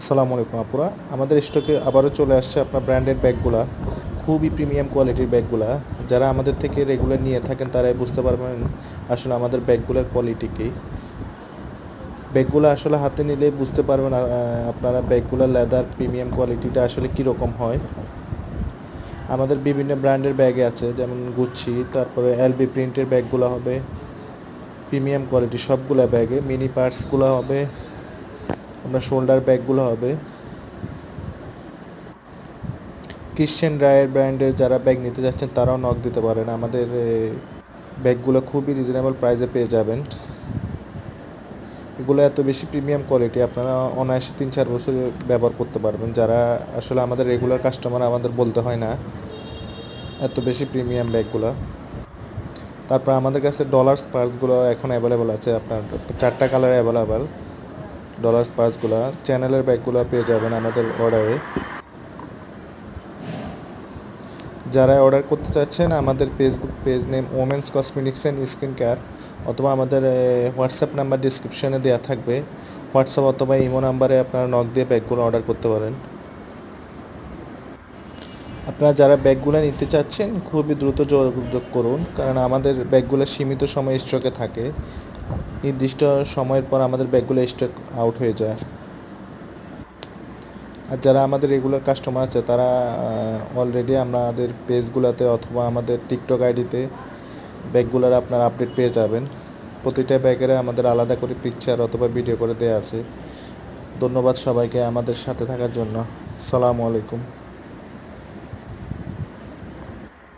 আসসালামু আলাইকুম আপুরা, আমাদের স্টকে আবারও চলে আসছে আপনার ব্র্যান্ডেড ব্যাগগুলা। খুবই প্রিমিয়াম কোয়ালিটির ব্যাগগুলা। যারা আমাদের থেকে রেগুলার নিয়ে থাকেন তারাই বুঝতে পারবেন আসলে আমাদের ব্যাগগুলোর কোয়ালিটি কী। ব্যাগগুলো আসলে হাতে নিলে বুঝতে পারবেন আপনারা ব্যাগগুলোর লেদার প্রিমিয়াম কোয়ালিটিটা আসলে কীরকম হয়। আমাদের বিভিন্ন ব্র্যান্ডের ব্যাগে আছে, যেমন গুচ্ছি, তারপরে এলবি প্রিন্টের ব্যাগগুলো হবে প্রিমিয়াম কোয়ালিটি সবগুলো ব্যাগে। মিনি পার্সগুলো হবে, আপনার শোল্ডার ব্যাগগুলো হবে। ক্রিশ্চিয়ান রায়ের ব্র্যান্ডের যারা ব্যাগ নিতে যাচ্ছেন তারাও নক দিতে পারেন। আমাদের ব্যাগগুলো খুবই রিজনেবল প্রাইসে পেয়ে যাবেন। এগুলো এত বেশি প্রিমিয়াম কোয়ালিটি, আপনারা অনায়াসে 3-4 বছর ব্যবহার করতে পারবেন। যারা আসলে আমাদের রেগুলার কাস্টমার, আমাদের বলতে হয় না, এত বেশি প্রিমিয়াম ব্যাগগুলো। তারপর আমাদের কাছে ডলার্স পার্সগুলো এখন অ্যাভেলেবেল আছে, আপনার 4টা কালার অ্যাভেলেবেল। ডলার্স পার্সগুলো চ্যানেলের ব্যাগগুলো পেয়ে যাবেন আমাদের অর্ডারে। যারা অর্ডার করতে চাচ্ছেন আমাদের Facebook page name women's cosmetics and skin care, অথবা আমাদের হোয়াটসঅ্যাপ নাম্বার ডিসক্রিপশনে দেওয়া থাকবে। হোয়াটসঅ্যাপ অথবা ইমো নাম্বারে আপনারা নক দিয়ে ব্যাগগুলো অর্ডার করতে পারেন। আপনারা যারা ব্যাগগুলো নিতে চাচ্ছেন খুবই দ্রুত যোগাযোগ করুন, কারণ আমাদের ব্যাগগুলো সীমিত সময় স্টকে থাকে। নির্দিষ্ট সময়ের পর আমাদের ব্যাগগুলো স্টক আউট হয়ে যায়। আর যারা আমাদের রেগুলার কাস্টমার আছে তারা অলরেডি আমাদের পেজগুলোতে অথবা আমাদের টিকটক আইডিতে ব্যাগগুলোর আপনার আপডেট পেয়ে যাবেন। প্রতিটা ব্যাগের আমাদের আলাদা করে পিকচার অথবা ভিডিও করে দেওয়া আছে। ধন্যবাদ সবাইকে আমাদের সাথে থাকার জন্য। আসসালামু আলাইকুম।